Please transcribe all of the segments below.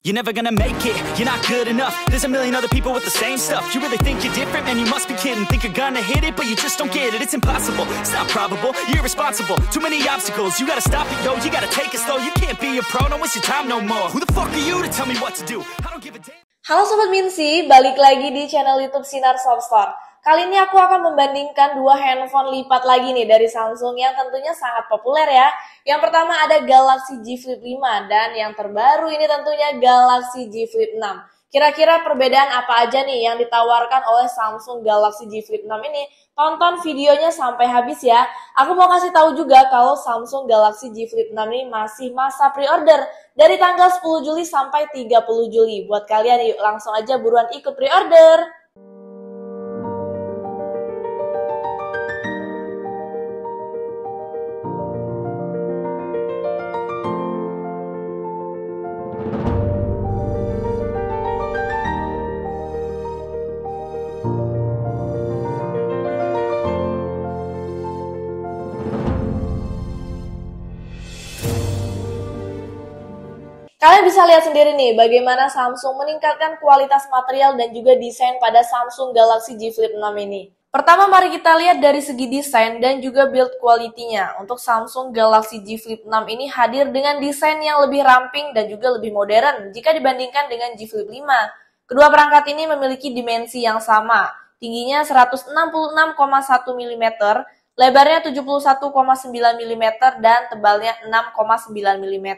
You're never gonna make it, you're not good enough. There's a million other people with the same stuff. You really think you're different? Man, you must be kidding. Think you're gonna hit it, but you just don't get it. It's impossible, it's not probable, you're irresponsible. Too many obstacles, you gotta stop it, yo. You gotta take it slow, you can't be a pro. Don't waste your time no more. Who the fuck are you to tell me what to do? I don't give a damn. Halo Sobat Minsi, balik lagi di channel YouTube Sinar Shopstore. Kali ini aku akan membandingkan dua handphone lipat lagi nih dari Samsung yang tentunya sangat populer ya. Yang pertama ada Galaxy Z Flip 5 dan yang terbaru ini tentunya Galaxy Z Flip 6. Kira-kira perbedaan apa aja nih yang ditawarkan oleh Samsung Galaxy Z Flip 6 ini? Tonton videonya sampai habis ya. Aku mau kasih tahu juga kalau Samsung Galaxy Z Flip 6 ini masih masa pre-order dari tanggal 10 Juli sampai 30 Juli. Buat kalian yuk langsung aja buruan ikut pre-order. Kalian bisa lihat sendiri nih bagaimana Samsung meningkatkan kualitas material dan juga desain pada Samsung Galaxy Z Flip 6 ini. Pertama mari kita lihat dari segi desain dan juga build quality-nya. Untuk Samsung Galaxy Z Flip 6 ini hadir dengan desain yang lebih ramping dan juga lebih modern jika dibandingkan dengan Z Flip 5. Kedua perangkat ini memiliki dimensi yang sama, tingginya 166,1 mm, lebarnya 71,9 mm, dan tebalnya 6,9 mm.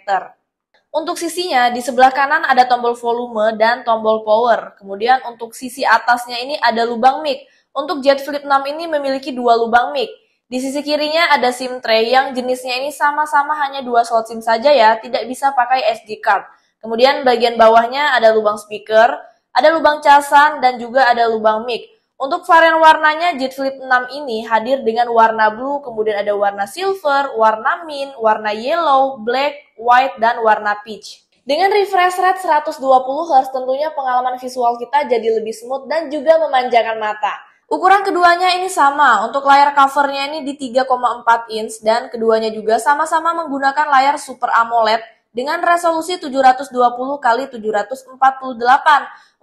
Untuk sisinya, di sebelah kanan ada tombol volume dan tombol power. Kemudian untuk sisi atasnya ini ada lubang mic. Untuk Z Flip 6 ini memiliki dua lubang mic. Di sisi kirinya ada SIM tray yang jenisnya ini sama-sama hanya dua slot SIM saja ya, tidak bisa pakai SD card. Kemudian bagian bawahnya ada lubang speaker, ada lubang casan, dan juga ada lubang mic. Untuk varian warnanya, Z Flip 6 ini hadir dengan warna blue, kemudian ada warna silver, warna mint, warna yellow, black, white, dan warna peach. Dengan refresh rate 120Hz, tentunya pengalaman visual kita jadi lebih smooth dan juga memanjakan mata. Ukuran keduanya ini sama, untuk layar covernya ini di 3,4 inch, dan keduanya juga sama-sama menggunakan layar Super AMOLED dengan resolusi 720x748.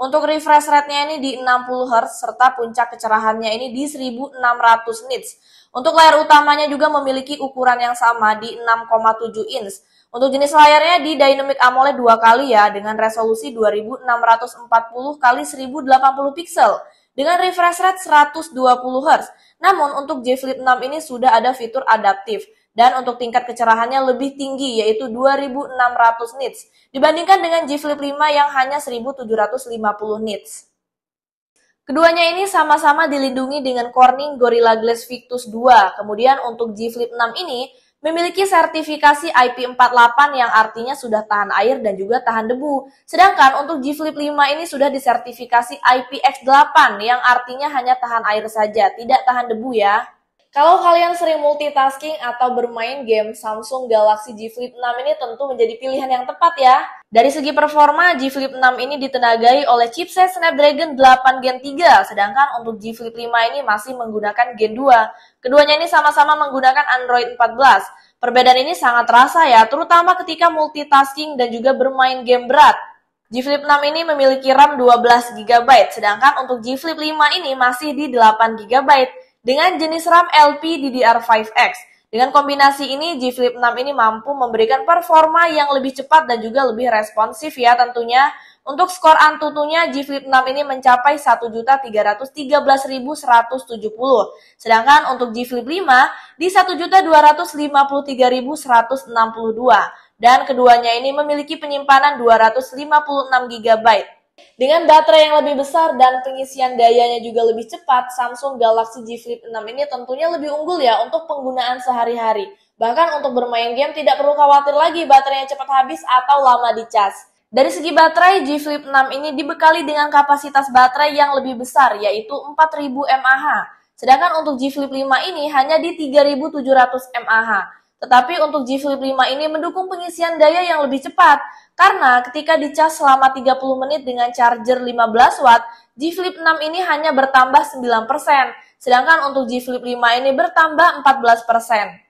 Untuk refresh rate-nya ini di 60Hz serta puncak kecerahannya ini di 1600 nits. Untuk layar utamanya juga memiliki ukuran yang sama di 6,7 inch. Untuk jenis layarnya di Dynamic AMOLED 2 kali ya dengan resolusi 2640x1080 pixel dengan refresh rate 120Hz. Namun untuk Z Flip 6 ini sudah ada fitur adaptif. Dan untuk tingkat kecerahannya lebih tinggi yaitu 2600 nits dibandingkan dengan Z Flip 5 yang hanya 1750 nits. Keduanya ini sama-sama dilindungi dengan Corning Gorilla Glass Victus 2. Kemudian untuk Z Flip 6 ini memiliki sertifikasi IP48 yang artinya sudah tahan air dan juga tahan debu. Sedangkan untuk Z Flip 5 ini sudah disertifikasi IPX8 yang artinya hanya tahan air saja, tidak tahan debu ya. Kalau kalian sering multitasking atau bermain game, Samsung Galaxy Z Flip 6 ini tentu menjadi pilihan yang tepat ya. Dari segi performa, Z Flip 6 ini ditenagai oleh chipset Snapdragon 8 Gen 3, sedangkan untuk Z Flip 5 ini masih menggunakan Gen 2. Keduanya ini sama-sama menggunakan Android 14. Perbedaan ini sangat terasa ya, terutama ketika multitasking dan juga bermain game berat. Z Flip 6 ini memiliki RAM 12GB, sedangkan untuk Z Flip 5 ini masih di 8GB. Dengan jenis RAM LPDDR5X. Dengan kombinasi ini, Z Flip 6 ini mampu memberikan performa yang lebih cepat dan juga lebih responsif ya tentunya. Untuk skor Antutunya, Z Flip 6 ini mencapai 1.313.170. Sedangkan untuk Z Flip 5 di 1.253.162. Dan keduanya ini memiliki penyimpanan 256GB. Dengan baterai yang lebih besar dan pengisian dayanya juga lebih cepat, Samsung Galaxy Z Flip 6 ini tentunya lebih unggul ya untuk penggunaan sehari-hari. Bahkan untuk bermain game tidak perlu khawatir lagi baterainya cepat habis atau lama dicas. Dari segi baterai, Z Flip 6 ini dibekali dengan kapasitas baterai yang lebih besar yaitu 4000 mAh. Sedangkan untuk Z Flip 5 ini hanya di 3700 mAh. Tetapi untuk Z Flip 5 ini mendukung pengisian daya yang lebih cepat. Karena ketika dicas selama 30 menit dengan charger 15 watt, Z Flip 6 ini hanya bertambah 9%. Sedangkan untuk Z Flip 5 ini bertambah 14%.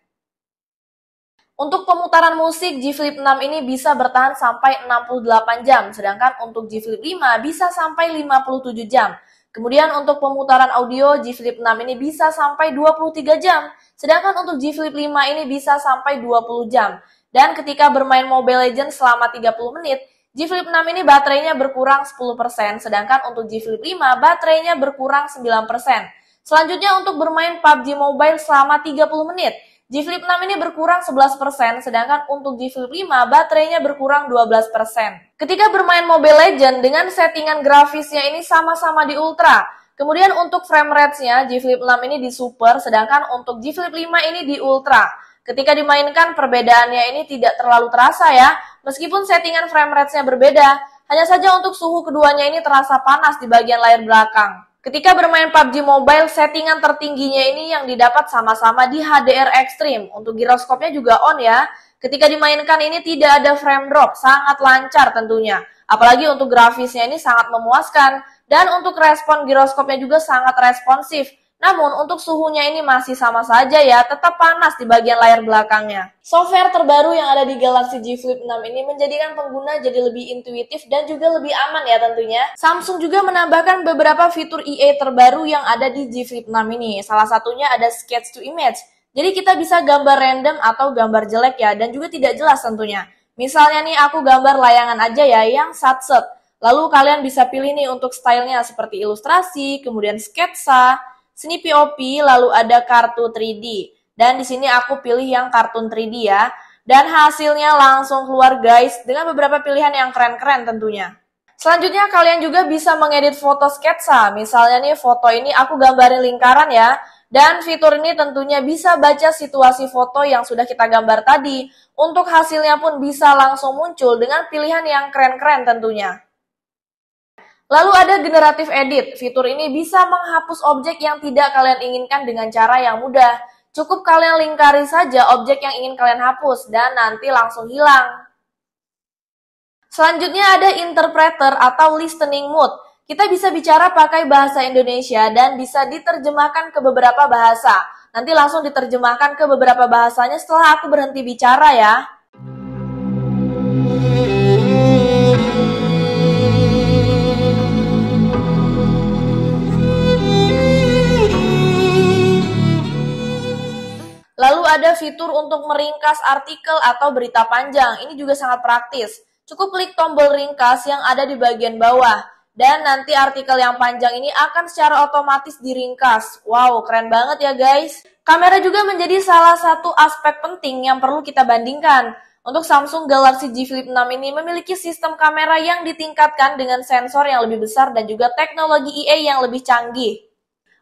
Untuk pemutaran musik, G Flip 6 ini bisa bertahan sampai 68 jam, sedangkan untuk G Flip 5 bisa sampai 57 jam. Kemudian untuk pemutaran audio, G Flip 6 ini bisa sampai 23 jam, sedangkan untuk G Flip 5 ini bisa sampai 20 jam. Dan ketika bermain Mobile Legends selama 30 menit, G Flip 6 ini baterainya berkurang 10%, sedangkan untuk G Flip 5 baterainya berkurang 9%. Selanjutnya untuk bermain PUBG Mobile selama 30 menit, G Flip 6 ini berkurang 11%, sedangkan untuk G Flip 5 baterainya berkurang 12%. Ketika bermain Mobile Legends dengan settingan grafisnya ini sama-sama di Ultra. Kemudian untuk frame rate-nya G Flip 6 ini di Super, sedangkan untuk G Flip 5 ini di Ultra. Ketika dimainkan perbedaannya ini tidak terlalu terasa ya, meskipun settingan frame rate-nya berbeda, hanya saja untuk suhu keduanya ini terasa panas di bagian layar belakang. Ketika bermain PUBG Mobile, settingan tertingginya ini yang didapat sama-sama di HDR Extreme. Untuk giroskopnya juga on ya. Ketika dimainkan ini tidak ada frame drop, sangat lancar tentunya. Apalagi untuk grafisnya ini sangat memuaskan. Dan untuk respon giroskopnya juga sangat responsif. Namun untuk suhunya ini masih sama saja ya, tetap panas di bagian layar belakangnya. Software terbaru yang ada di Galaxy G Flip 6 ini menjadikan pengguna jadi lebih intuitif dan juga lebih aman ya tentunya. Samsung juga menambahkan beberapa fitur EA terbaru yang ada di G Flip 6 ini. Salah satunya ada Sketch to Image. Jadi kita bisa gambar random atau gambar jelek ya, dan juga tidak jelas tentunya. Misalnya nih aku gambar layangan aja ya yang satset. Lalu kalian bisa pilih nih untuk stylenya seperti ilustrasi, kemudian sketsa, Snippy OP, lalu ada kartu 3D. Dan di sini aku pilih yang kartun 3D ya. Dan hasilnya langsung keluar guys, dengan beberapa pilihan yang keren-keren tentunya. Selanjutnya kalian juga bisa mengedit foto sketsa. Misalnya nih foto ini aku gambarin lingkaran ya. Dan fitur ini tentunya bisa baca situasi foto yang sudah kita gambar tadi. Untuk hasilnya pun bisa langsung muncul dengan pilihan yang keren-keren tentunya. Lalu ada generatif edit. Fitur ini bisa menghapus objek yang tidak kalian inginkan dengan cara yang mudah. Cukup kalian lingkari saja objek yang ingin kalian hapus dan nanti langsung hilang. Selanjutnya ada interpreter atau listening mode. Kita bisa bicara pakai bahasa Indonesia dan bisa diterjemahkan ke beberapa bahasa. Nanti langsung diterjemahkan ke beberapa bahasanya setelah aku berhenti bicara ya. Lalu ada fitur untuk meringkas artikel atau berita panjang. Ini juga sangat praktis. Cukup klik tombol ringkas yang ada di bagian bawah. Dan nanti artikel yang panjang ini akan secara otomatis diringkas. Wow, keren banget ya guys. Kamera juga menjadi salah satu aspek penting yang perlu kita bandingkan. Untuk Samsung Galaxy G Flip 6 ini memiliki sistem kamera yang ditingkatkan dengan sensor yang lebih besar dan juga teknologi EA yang lebih canggih.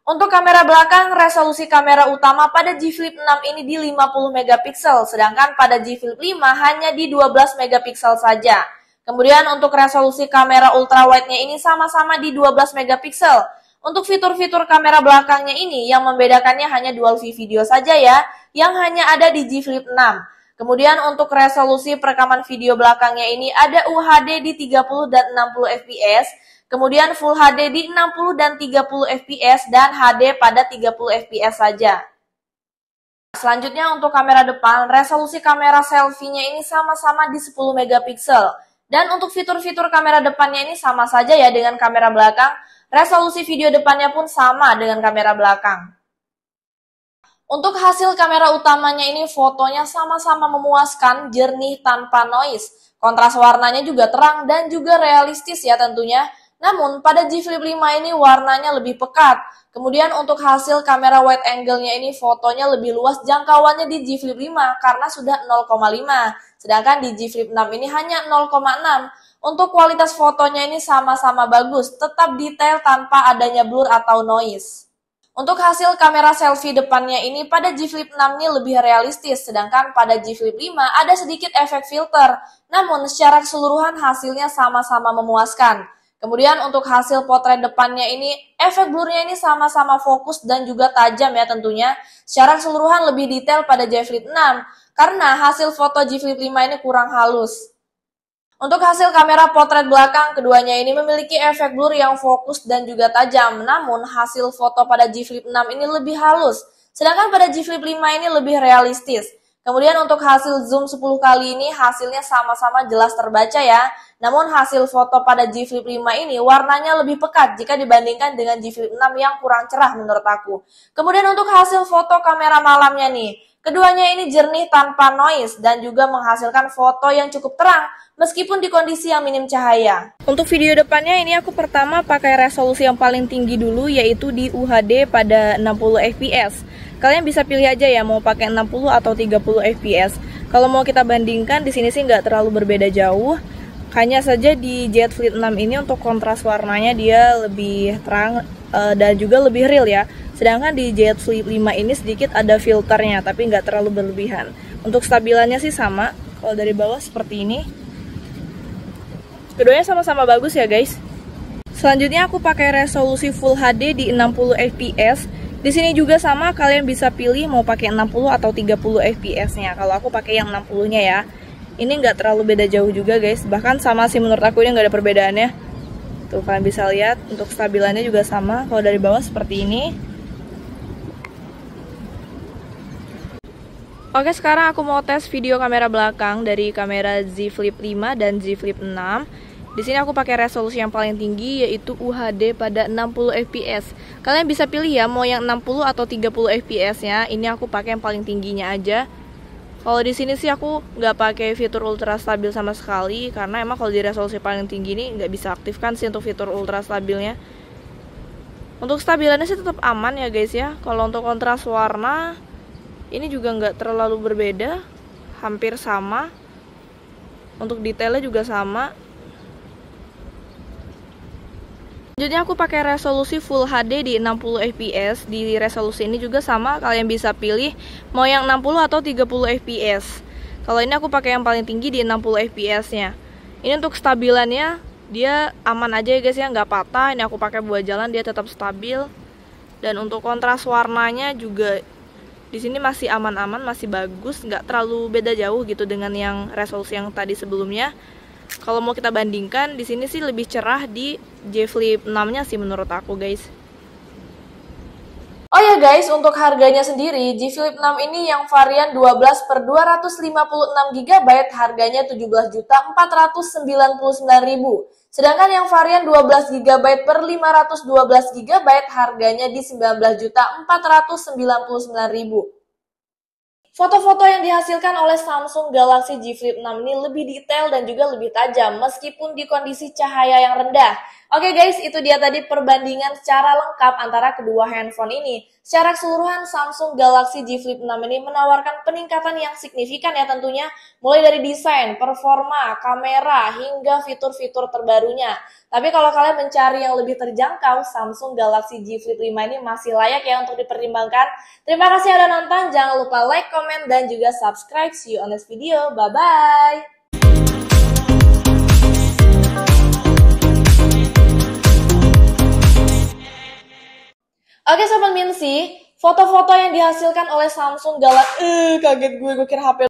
Untuk kamera belakang, resolusi kamera utama pada G Flip 6 ini di 50 megapiksel, sedangkan pada G Flip 5 hanya di 12 megapiksel saja. Kemudian untuk resolusi kamera ultrawide-nya ini sama-sama di 12 megapiksel. Untuk fitur-fitur kamera belakangnya ini yang membedakannya hanya dual view video saja ya, yang hanya ada di G Flip 6. Kemudian untuk resolusi perekaman video belakangnya ini ada UHD di 30 dan 60 fps, kemudian Full HD di 60 dan 30 fps, dan HD pada 30 fps saja. Selanjutnya untuk kamera depan, resolusi kamera selfie-nya ini sama-sama di 10 megapiksel. Dan untuk fitur-fitur kamera depannya ini sama saja ya dengan kamera belakang, resolusi video depannya pun sama dengan kamera belakang. Untuk hasil kamera utamanya ini fotonya sama-sama memuaskan, jernih tanpa noise. Kontras warnanya juga terang dan juga realistis ya tentunya. Namun pada G Flip 5 ini warnanya lebih pekat. Kemudian untuk hasil kamera wide angle-nya ini fotonya lebih luas jangkauannya di G Flip 5 karena sudah 0,5. Sedangkan di G Flip 6 ini hanya 0,6. Untuk kualitas fotonya ini sama-sama bagus, tetap detail tanpa adanya blur atau noise. Untuk hasil kamera selfie depannya ini pada G Flip 6 ini lebih realistis, sedangkan pada G Flip 5 ada sedikit efek filter. Namun secara keseluruhan hasilnya sama-sama memuaskan. Kemudian untuk hasil potret depannya ini, efek blurnya ini sama-sama fokus dan juga tajam ya tentunya. Secara keseluruhan lebih detail pada G Flip 6, karena hasil foto G Flip 5 ini kurang halus. Untuk hasil kamera potret belakang, keduanya ini memiliki efek blur yang fokus dan juga tajam. Namun hasil foto pada G Flip 6 ini lebih halus, sedangkan pada G Flip 5 ini lebih realistis. Kemudian untuk hasil zoom 10 kali ini hasilnya sama-sama jelas terbaca ya. Namun hasil foto pada G Flip 5 ini warnanya lebih pekat jika dibandingkan dengan G Flip 6 yang kurang cerah menurut aku. Kemudian untuk hasil foto kamera malamnya nih, keduanya ini jernih tanpa noise dan juga menghasilkan foto yang cukup terang meskipun di kondisi yang minim cahaya. Untuk video depannya ini aku pertama pakai resolusi yang paling tinggi dulu yaitu di UHD pada 60 fps. Kalian bisa pilih aja ya mau pakai 60 atau 30 fps. Kalau mau kita bandingkan di sini sih nggak terlalu berbeda jauh. Hanya saja di Z Flip 6 ini untuk kontras warnanya dia lebih terang dan juga lebih real ya. Sedangkan di Z Flip 5 ini sedikit ada filternya tapi nggak terlalu berlebihan. Untuk stabilannya sih sama. Kalau dari bawah seperti ini. Keduanya sama-sama bagus ya guys. Selanjutnya aku pakai resolusi Full HD di 60 fps. Di sini juga sama, kalian bisa pilih mau pakai 60 atau 30 fps-nya. Kalau aku pakai yang 60-nya ya. Ini nggak terlalu beda jauh juga guys. Bahkan sama sih menurut aku ini nggak ada perbedaannya. Tuh kalian bisa lihat untuk stabilannya juga sama. Kalau dari bawah seperti ini. Oke, sekarang aku mau tes video kamera belakang dari kamera Z Flip 5 dan Z Flip 6. Di sini aku pakai resolusi yang paling tinggi yaitu UHD pada 60 fps. Kalian bisa pilih ya mau yang 60 atau 30 fps-nya. Ini aku pakai yang paling tingginya aja. Kalau di sini sih aku nggak pakai fitur ultra stabil sama sekali karena emang kalau di resolusi paling tinggi ini nggak bisa aktifkan sih untuk fitur ultra stabilnya. Untuk stabilannya sih tetap aman ya guys ya. Kalau untuk kontras warna ini juga nggak terlalu berbeda, hampir sama. Untuk detailnya juga sama. Selanjutnya aku pakai resolusi Full HD di 60 fps. Di resolusi ini juga sama, kalian bisa pilih mau yang 60 atau 30 fps. Kalau ini aku pakai yang paling tinggi di 60 fps-nya. Ini untuk stabilannya dia aman aja ya guys ya, nggak patah. Ini aku pakai buat jalan dia tetap stabil. Dan untuk kontras warnanya juga di sini masih aman-aman, masih bagus, nggak terlalu beda jauh gitu dengan yang resolusi yang tadi sebelumnya. Kalau mau kita bandingkan, di sini sih lebih cerah di J Flip 6-nya sih menurut aku guys. Oh ya guys, untuk harganya sendiri, J Flip 6 ini yang varian 12/256 GB harganya 17.499.000. Sedangkan yang varian 12 GB per 512 GB harganya di 19.499.000. Foto-foto yang dihasilkan oleh Samsung Galaxy Z Flip 6 ini lebih detail dan juga lebih tajam meskipun di kondisi cahaya yang rendah. Oke guys, itu dia tadi perbandingan secara lengkap antara kedua handphone ini. Secara keseluruhan Samsung Galaxy Z Flip 6 ini menawarkan peningkatan yang signifikan ya tentunya, mulai dari desain, performa, kamera, hingga fitur-fitur terbarunya. Tapi kalau kalian mencari yang lebih terjangkau, Samsung Galaxy Z Flip 5 ini masih layak ya untuk dipertimbangkan. Terima kasih sudah nonton, jangan lupa like, comment, dan juga subscribe. See you on this video, bye-bye! Oke Sobat Minsi, foto-foto yang dihasilkan oleh Samsung Galaxy, kaget gue kira HP